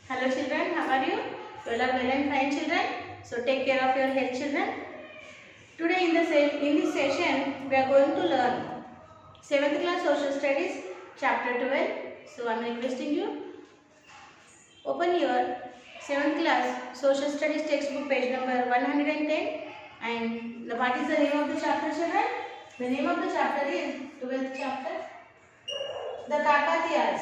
Hello children, how are you? You all are well and fine children. So take care of your health children. Today in this session we are going to learn 7th class social studies chapter 12. So I am requesting you open your 7th class social studies textbook page number 110 and what is the name of the chapter children? The name of the chapter is 12th chapter, the Kakatiyas.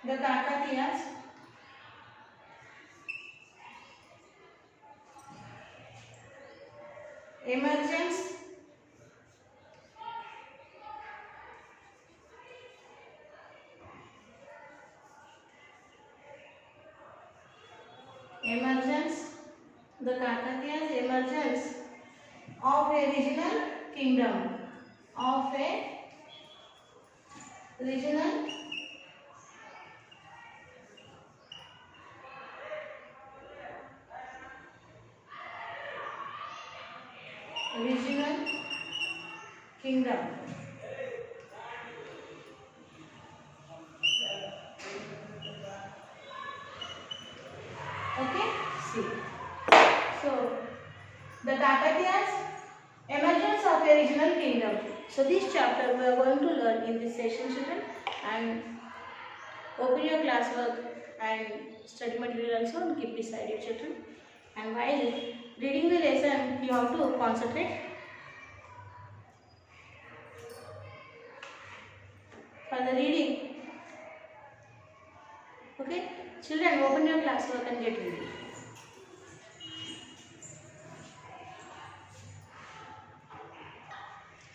The Kakatiyas. Emergence the Kakatiyas emergence of a regional kingdom, of a regional kingdom. Okay, see. So the Kakatiyas emergence of a regional kingdom. So this chapter we are going to learn in this session children, and open your classwork and study material also and keep beside your children, and while reading the lesson you have to concentrate for the reading. Okay children, open your classwork and get ready.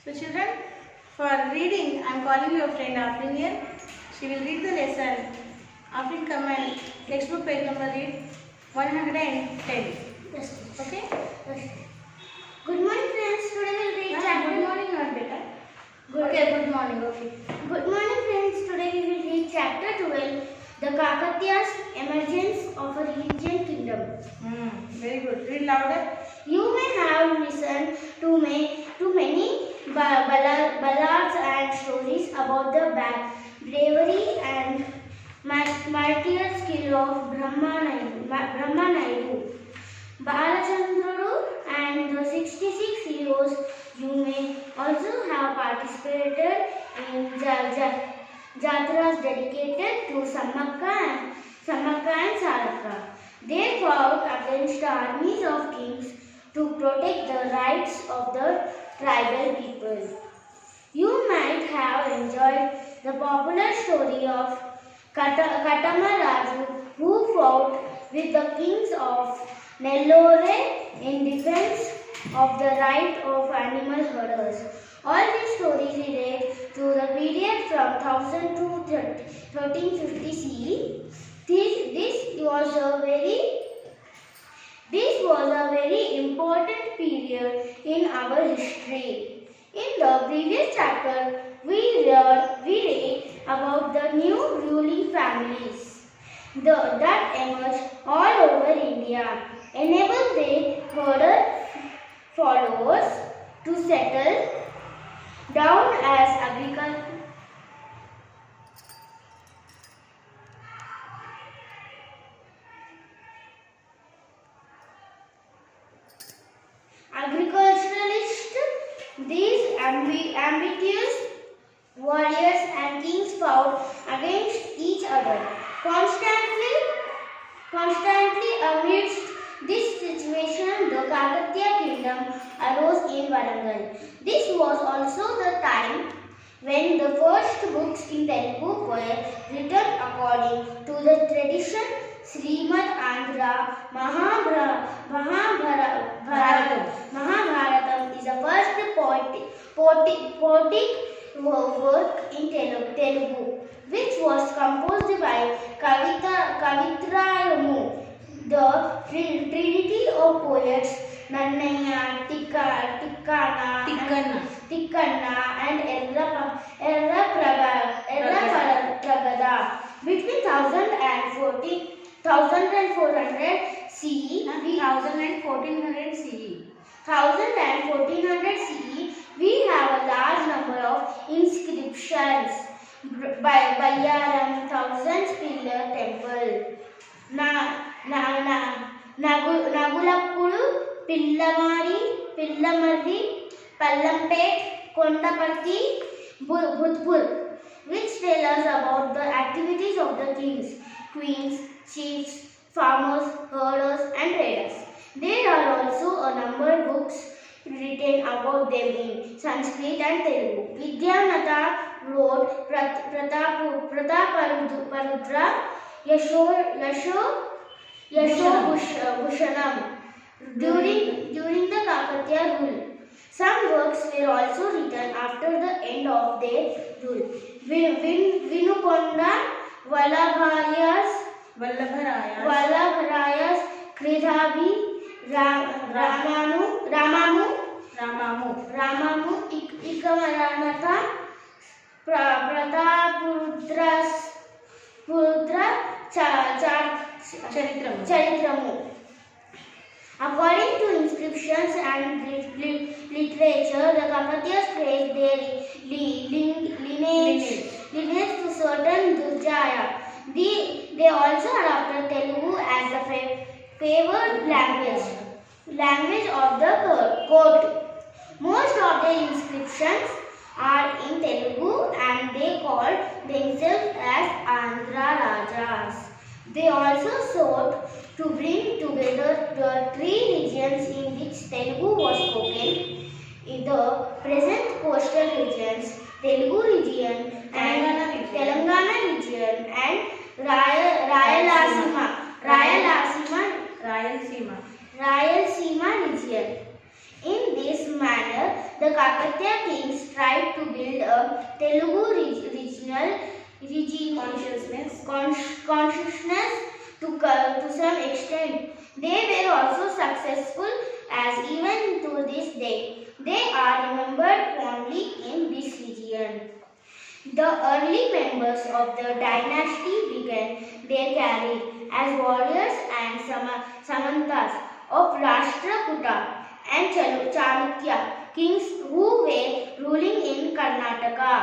So children, for reading I am calling your friend Afrin here. She will read the lesson. Afrin, come and textbook page number read 110. Yes. Okay? Yes. Good morning friends. Today we will read chapter. Good morning, not better. Good. Okay, good morning. Okay. Good morning friends. Today we will read chapter 12. The Kakatiyas emergence of a regional kingdom. Very good. Read louder. You may have listened to many ballads and stories about the bravery and martial skill of Brahma Naidu, Balachandru and the 66 heroes. You may also have participated in Jatras dedicated to Samakka and Saraka. They fought against armies of kings to protect the rights of the tribal people. You might have enjoyed the popular story of Katamaraju, who fought with the kings of Nellore in defense of the right of animal herders. All these stories relate to the period from 1000 to 1350 CE. This was a very important period in our history. In the previous chapter, we read about the new ruling families that emerged all over India, enabled the herder followers to settle down as agriculturalists. These ambitious warriors and kings fought against each other constantly amidst this situation. The Kakatiya kingdom arose in Warangal. This was also the time when the first books in Telugu were written according to the tradition. Srimad Andhra Mahabharatam is the first poetic work in Telugu, which was composed by Kavitrayamu. The trinity of poets Nannaya, Tikkanna and Erra Pragada between 1000 and 1400 CE. 1000 and 1400 CE. 1000 and 1400 CE, we have a large number of inscriptions. Bayaram, Thousand Pillar Temple. Nagulappudu, Pillamarri, Pallampet, Kondapatti, Bhutpur, which tell us about the activities of the kings, queens, chiefs, farmers, herders and traders. There are also a number of books written about them in Sanskrit and Telugu. Vidyanatha wrote Prataparudra, Yashobhushanam during the Kakatiya rule. Some works were also written after the end of their rule. Vinukonda, Vallabharayas, Kridhabi, Ramamu, Ikamaranatha, Pratapurudra, Charitramu. According to inscriptions and literature, the Kakatiyas traced their lineage to certain Durjaya. They also adopted Telugu as the favored language of the court. Most of the inscriptions are in Telugu and they called themselves as Andhra Rajas. They also sought to bring together the three regions in which Telugu was spoken. In the present coastal regions, Telugu region and Telangana region and Rayalaseema region. In this manner, the Kakatiya kings tried to build a Telugu regional consciousness to some extent. They were also successful, as even to this day, they are remembered fondly in this region. The early members of the dynasty began their career as warriors and samantas of Rashtrakuta and Chalukya kings who were ruling in Karnataka.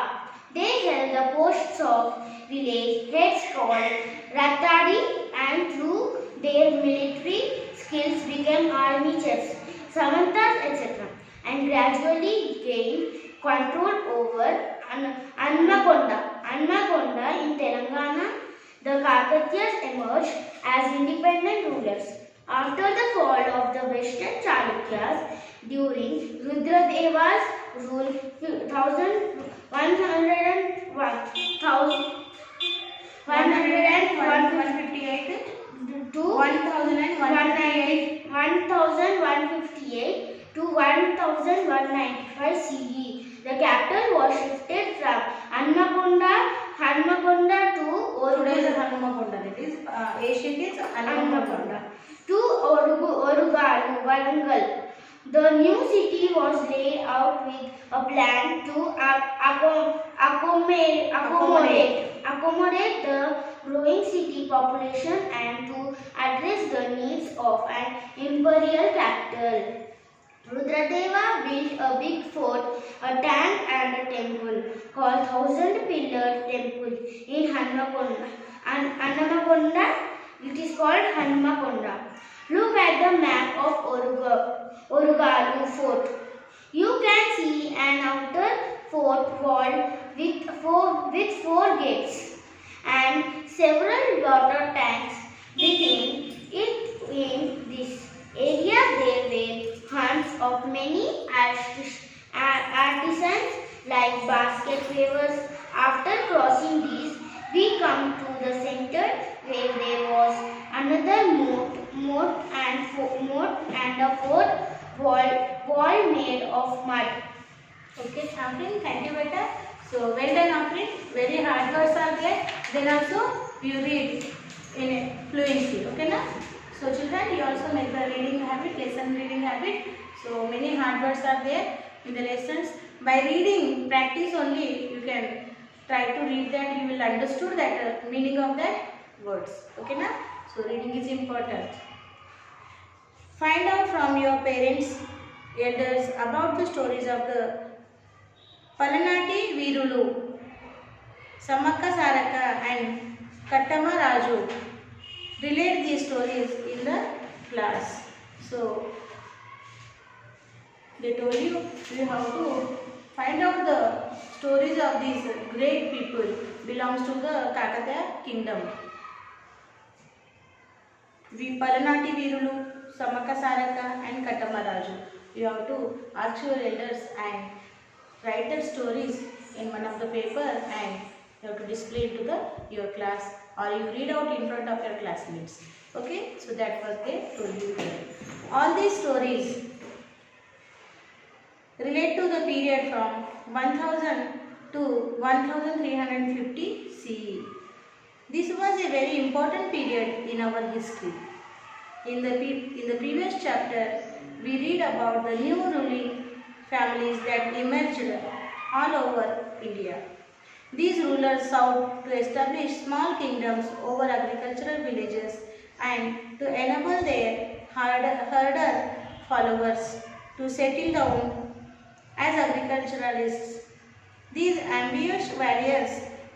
They held the posts of village heads called Rattadi and through their military skills became army chiefs, samantas, etc. and gradually gained control over Anmakonda in Telangana. The Kakatiyas emerged as independent rulers. After the fall of the Western Chalukyas during Rudradeva's rule 1158 to 1195 CE, the capital was shifted from Hanmakonda to Hanmakonda, that is Asian is Hanmakonda. To Orugalu, Warangal. The new city was laid out with a plan to accommodate the growing city population and to address the needs of an imperial capital. Rudradeva built a big fort, a tank and a temple called Thousand Pillar Temple in Hanmakonda. It is called Hanmakonda. Look at the map of Orugalu Fort. You can see an outer fort wall with four gates and several water tanks within it. In this area there were hunts of many artisans like basket weavers. After crossing these, we come to the center where there was another moat and a fourth wall made of mud. Okay, Afrin, thank you, beta. So well done, Afrin. Very hard words are there. Then also you read in fluency. Okay, na? So children, you also make the lesson reading habit. So many hard words are there in the lessons. By reading, practice only, you can try to read that. You will understood that meaning of that words. Okay, na? So reading is important. Find out from your parents, elders about the stories of the Palanati Virulu, Samakka Saraka and Kattama Raju. Relate these stories in the class. So they told you have to find out the stories of these great people belongs to the Kakatiya kingdom. Palanati Virulu, Samakka Saraka and Kattama Raju. You have to ask your elders and write the stories in one of the paper and you have to display it to your class or you read out in front of your classmates. Okay, so that was they told you here. All these stories relate to the period from 1000 to 1350 CE. This was a very important period in our history. In the previous chapter, we read about the new ruling families that emerged all over India. These rulers sought to establish small kingdoms over agricultural villages and to enable their herder followers to settle down as agriculturalists. These ambitious warriors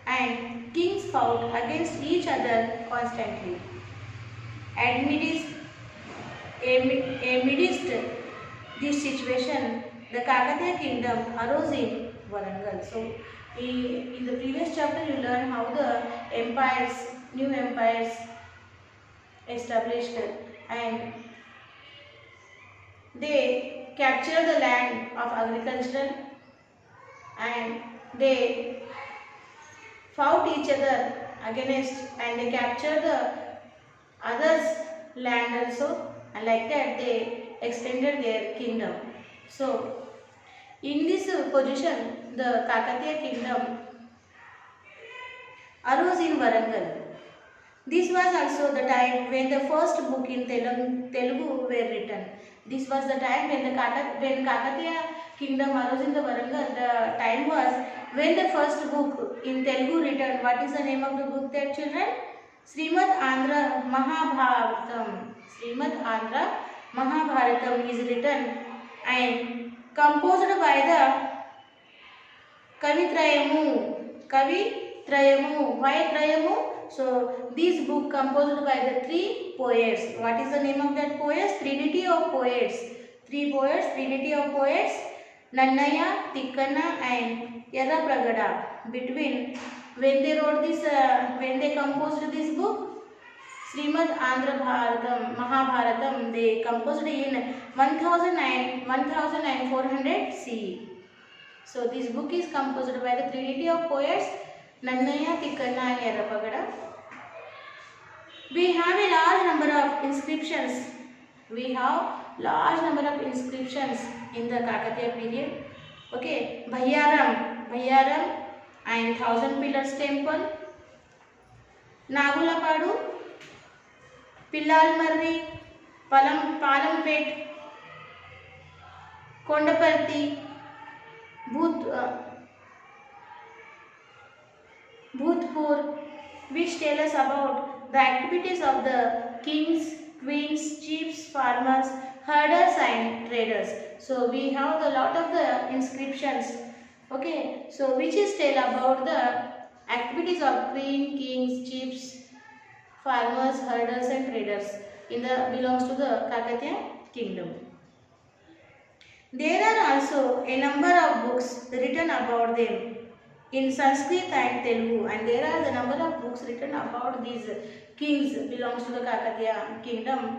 and kings fought against each other constantly. Amidst this situation, the Kakatiya kingdom arose in Warangal. So, in the previous chapter, you learned how the new empires established and they captured the land of agriculture and they fought each other against and they captured the others' land also, and like that they extended their kingdom. So, in this position, the Kakatiya kingdom arose in Warangal. This was also the time when the first book in Telugu were written. This was the time when Kakatiya kingdom arose in the Warangal. The time was when the first book in Telugu written. What is the name of the book, there, children? Srimad Andhra Mahabharatam. Srimad Andhra Mahabharatam is written and composed by the Kavitrayamu. Why Trayamu? So this book composed by the three poets. What is the name of that poets? Trinity of poets. Three poets, Trinity of poets, Nannaya, Tikkanna and Yerrapragada. Between when they wrote this, when they composed this book, Srimad Andhra Mahabharatam, they composed in 1400 CE. So this book is composed by the Trinity of poets, Nannaya, Tikkanna and Yerrapragada. We have a large number of inscriptions. We have large number of inscriptions in the Kakatiya period. Okay, Bhayaram and Thousand Pillars Temple, Nagulapadu, Pillalmarri, Palampet, Kondaparthi, Bhutpur, which tell us about the activities of the kings, queens, chiefs, farmers, herders and traders. So we have a lot of the inscriptions. Okay, so which is tell about the activities of queen, kings, chiefs, farmers, herders and traders belongs to the Kakatiya kingdom. There are also a number of books written about them in Sanskrit and Telugu, and there are the number of books written about these kings belongs to the Kakatiya kingdom,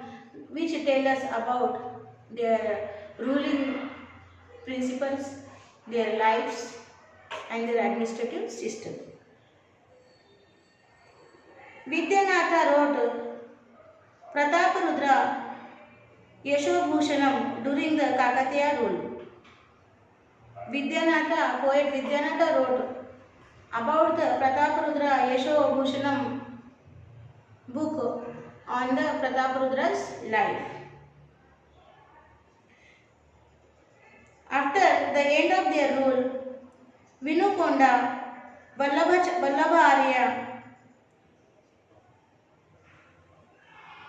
which tell us about their ruling principles, their lives and their administrative system. Vidyanatha wrote Prataparudra Yashobhushanam during the Kakatiya rule. Poet Vidyanatha wrote about the Prataparudra Yashobhushanam book on the Prataparudra's life. After the end of their rule, Vinukonda, Vallabha Arya,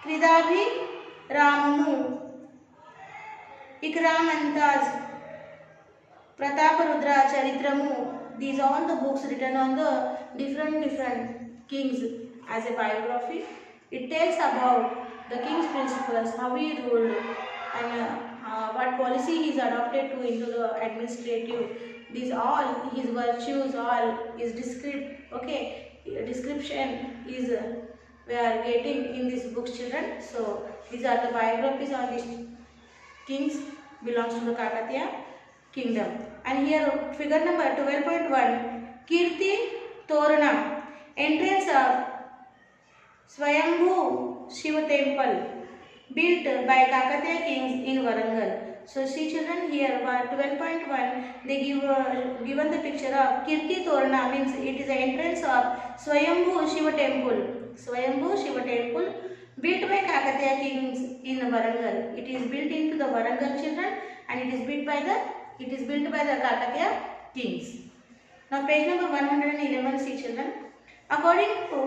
క్రిదాభిరామము, ఇక్రామంతాజ్, Prataparudra Charitramu. These are all the books written on the different kings as a biography. It tells about the king's principles, how he ruled, and what policy he is adopted to into the administrative. These all his virtues, all is described. Okay, description is we are getting in these books, children. So these are the biographies on these kings belongs to the Kakatiya kingdom. And here figure number 12.1, Kirti Torana, entrance of Swayambhu Shiva temple built by Kakatiya kings in Warangal. So see children, here 12.1 they given the picture of Kirti Torana, means it is the entrance of Swayambhu Shiva temple. Swayambhu Shiva temple built by Kakatiya kings in Warangal. It is built into the Warangal, children, and it is built by the Kakatiya kings. Now page number 111, see children. According to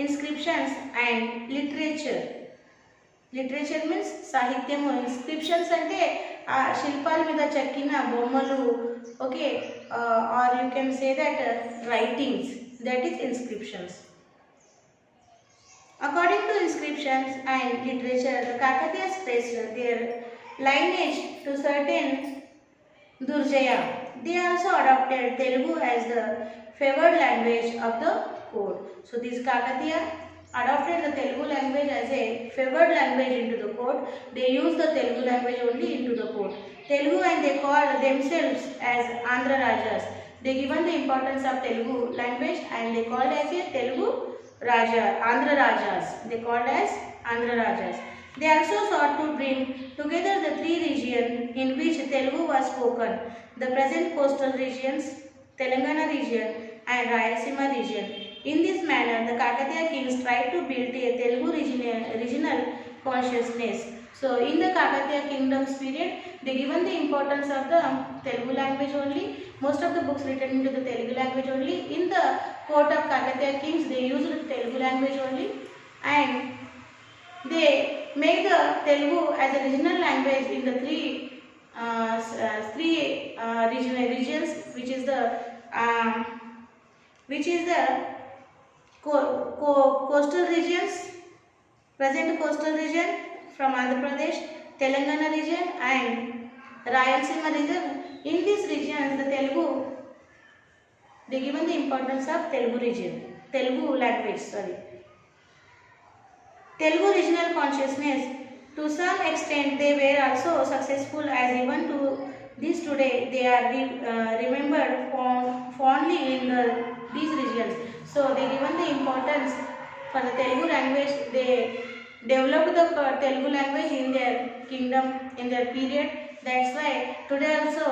inscriptions and literature, literature means sahityamu. Inscriptions ante శిల్పాల మీద చెక్కిన బొమ్మలు, okay, or you can say that writings, that is inscriptions. According to inscriptions and literature, the Kakatiyas traced their lineage to certain Durjaya. They also adopted Telugu as the favored language of the court. So these Kakatiya adopted the Telugu language as a favored language into the court. They use the Telugu language only into the court. Telugu, and they called themselves as Andhra Rajas. They given the importance of Telugu language and they called as a Telugu Raja, Andhra Rajas. They called as Andhra Rajas. They also sought to bring together the three regions in which Telugu was spoken, the present coastal regions, Telangana region and Rayalaseema region. In this manner, the Kakatiya kings tried to build a Telugu regional consciousness. So in the Kakatiya kingdom's period, they given the importance of the Telugu language only. Most of the books written into the Telugu language only. In the court of Kakatiya kings, they used Telugu language only, and they make the Telugu as a regional language in the three regions, which is the coastal regions, present coastal region from Andhra Pradesh, Telangana region and Rayalaseema region. In this region, the Telugu, they given the importance of Telugu region, Telugu language, Telugu regional consciousness. To some extent, they were also successful, as even to this today, they are remembered fondly in these regions. So they given the importance for the Telugu language. They developed the Telugu language in their kingdom, in their period. That's why today also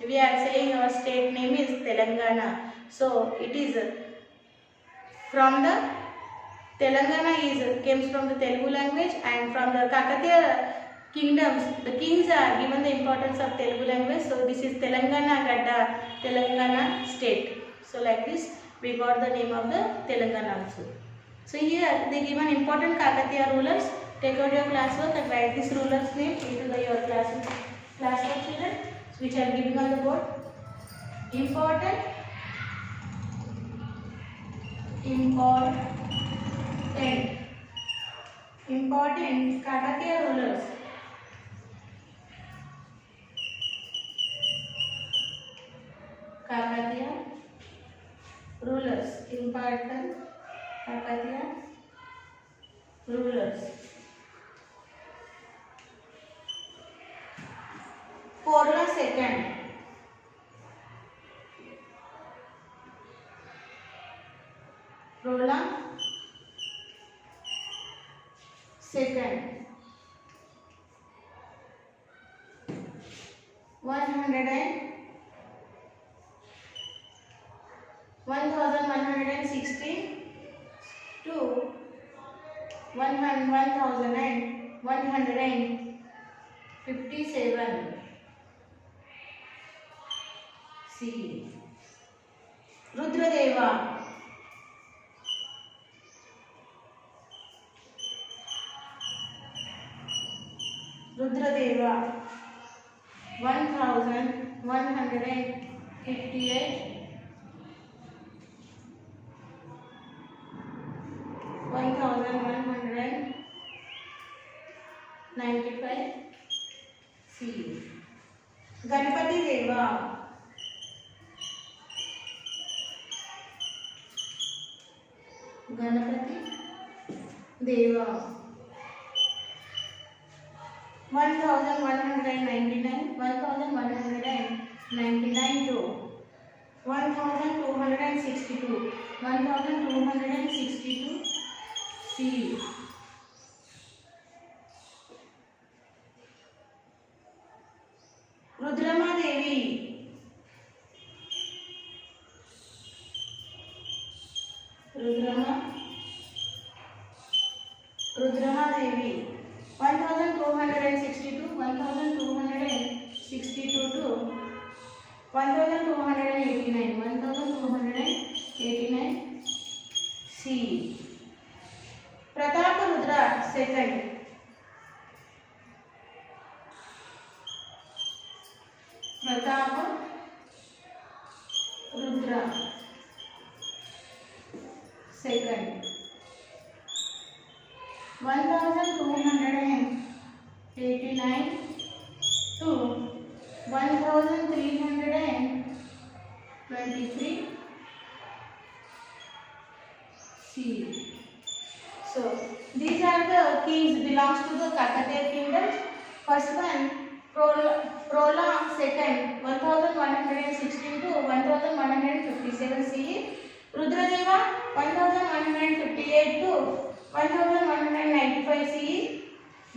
we are saying our state name is Telangana. So it is from the Telangana comes from the Telugu language, and from the Kakatiya kingdoms, the kings are given the importance of Telugu language. So this is Telangana Gadda, Telangana state. So like this, we got the name of the Telangana also. So here they given important Kakatiya rulers. Take out your classwork and write this ruler's name into your classwork, children, which I am giving on the board. Important Kakatiya rulers. Kakatiya rulers. Important Kakatiya rulers. Korla second. Rola second. 1116 to 1157 CE. Rudradeva. Rudradeva 1158 1195 C. Ganpati Deva 1199 to 1262 C. Rudrama Devi 1262 to 1289 C. Pratap Rudra second. Pratap Rudra second. 1289 to 1323 C. So these are the kings belongs to the Kakatiya kingdom. First one Prola second 1116 to 1157 CE. Rudradeva 1158 to 1195 CE.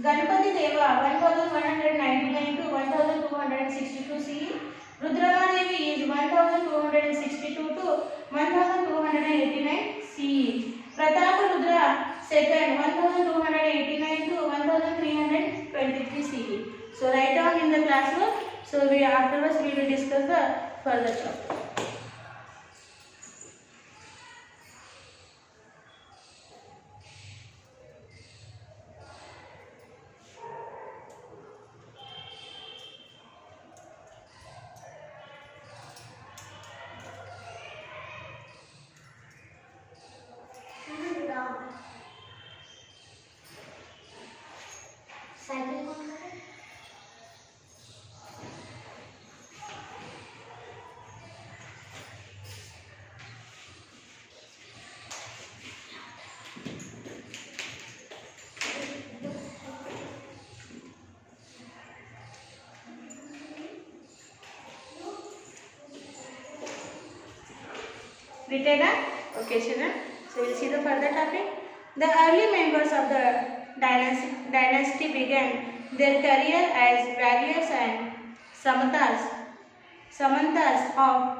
Ganpati Deva 1199 to 1262 CE. Rudrama Devi is 1262 to 1289 CE. Pratap Rudra second 1289 to 1323 CE. So write down in the classwork. So afterwards we will discuss the further chapter. Written up? Okay, children. So we'll see the further topic. The early members of the dynasty began their career as warriors and samantas of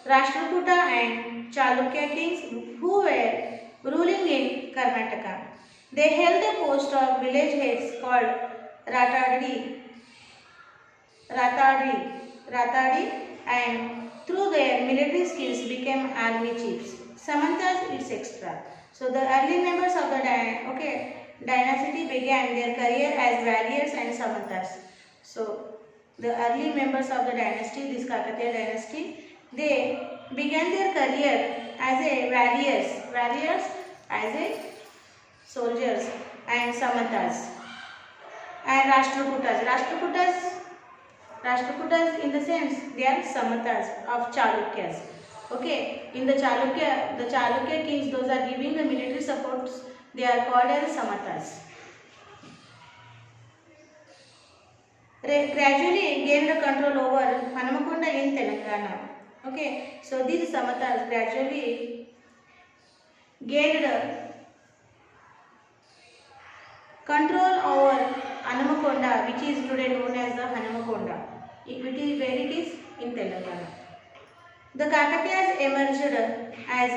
Rashtrakuta and Chalukya kings who were ruling in Karnataka. They held the post of village heads called Ratadi, and through their military skills became army chiefs. Samantas is extra. So the early members of the dynasty began their career as warriors and samantas. So the early members of the dynasty, this Kakatiya dynasty, they began their career as a warriors as a soldiers and samantas and Rashtrakutas in the sense they are samantas of Chalukyas. Okay, in the Chalukya kings, those are giving the military supports. They are called as samantas. Gradually gained control over Hanamakonda in Telangana. Okay, so these samantas gradually gained control over Hanamakonda, which is today known as the Hanamakonda. Where it is in Telangana. The Kakatiyas emerged as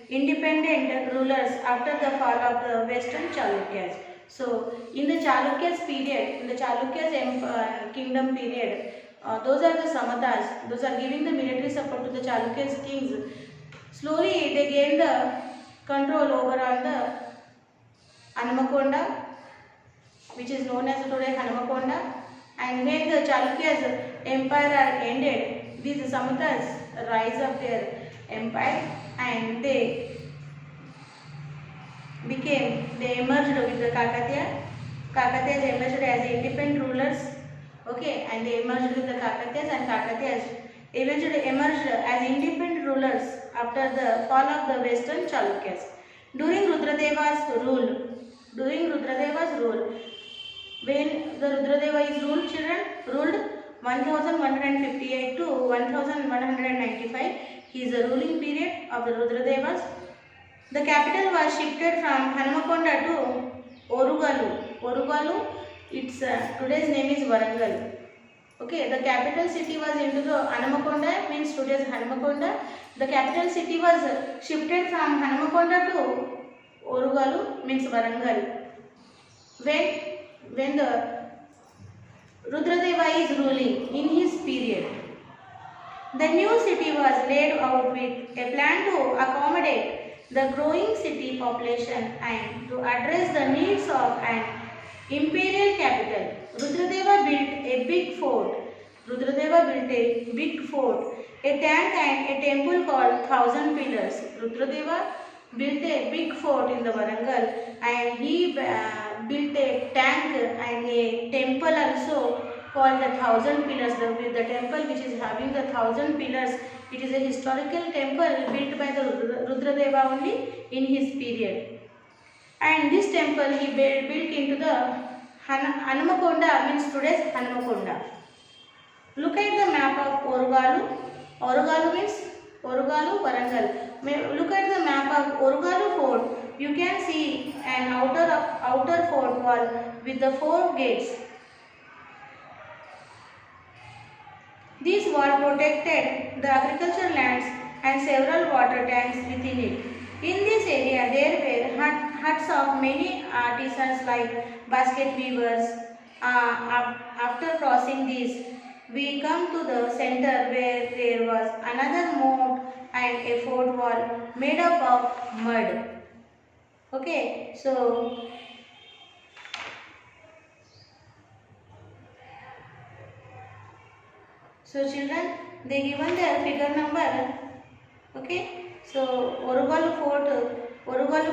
independent rulers after the fall of the Western Chalukyas. So, in the Chalukyas period, in the Chalukyas kingdom period, those are the samantas. Those are giving the military support to the Chalukyas kings. Slowly, they gained the control over on the Hanamakonda, which is known as today Hanamakonda. And when the Chalukya's empire are ended, these Samudras rise up their empire and they emerged with the Kakatiya. Kakatiyas emerged as independent rulers. Okay, and they emerged with the Kakatiyas, and Kakatiyas eventually emerged as independent rulers after the fall of the Western Chalukyas. During Rudradeva's rule, when the Rudradeva is ruled 1158 to 1195, he is the ruling period of the Rudradevas. The capital was shifted from Hanamakonda to Orugalu, its today's name is Warangal. Okay, the capital city was into the Hanamakonda, means today's Hanamakonda. The capital city was shifted from Hanamakonda to Orugalu, means Warangal. When the Rudradeva is ruling in his period, the new city was laid out with a plan to accommodate the growing city population and to address the needs of an imperial capital. Rudradeva built a big fort, a tank and a temple called Thousand Pillars. Rudradeva built a big fort in the Warangal, and he built a tank and a temple also called the Thousand Pillars. The temple which is having the 1,000 pillars, it is a historical temple built by the Rudradeva only in his period. And this temple he built into the Hanamakonda, means today's Hanamakonda. Look at the map of Orugalu. Orugalu means Orugalu, Warangal. Look at the map of Orugalu fort. You can see an outer fort wall with the 4 gates. This wall protected the agricultural lands and several water tanks within it. In this area, there were huts of many artisans like basket weavers. After crossing these, we come to the center where there was another moat and a fort wall made up of mud. Okay, so children, they given their figure number. Okay, so Orugalu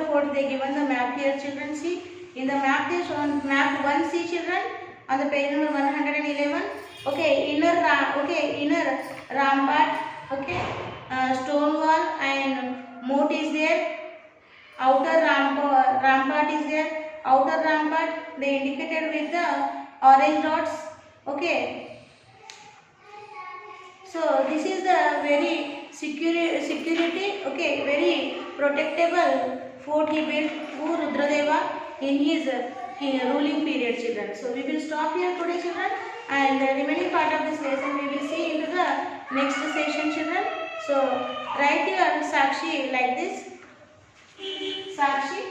Fort, they given the map here, children. See, in the map they shown map 1C, children, on the page number 111. Okay, inner rampart, okay, stone wall and moat is there. Outer rampart is there. Outer rampart they indicated with the orange dots. Okay. So this is the very security, okay, very protectable fort he built to Rudradeva in his ruling period, children. So we will stop here today, children, and the remaining part of this lesson we will see into the next session, children. So write your Sakshi like this. Sakshi.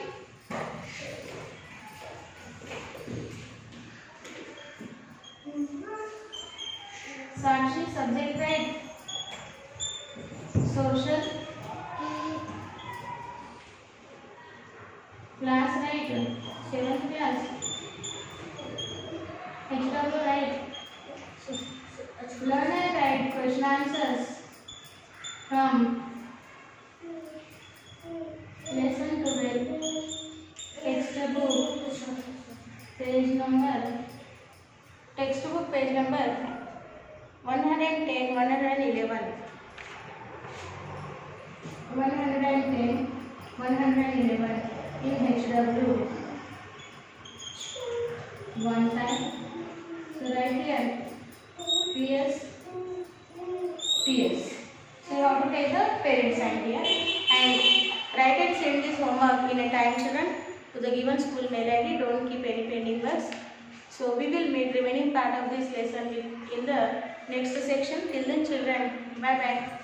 Sakshi, subject right, social, class right, 7th class, HW right, learner right, question answers from lesson 12, textbook page number 110, 111. 110, 111 in HW. One time. So right here, PS. So you have to take the parent sign here and write and send this homework in a time, children, to the given school mail ID. Don't keep any pending works. So we will meet remaining part of this lesson in the next section. Till then, children, bye bye.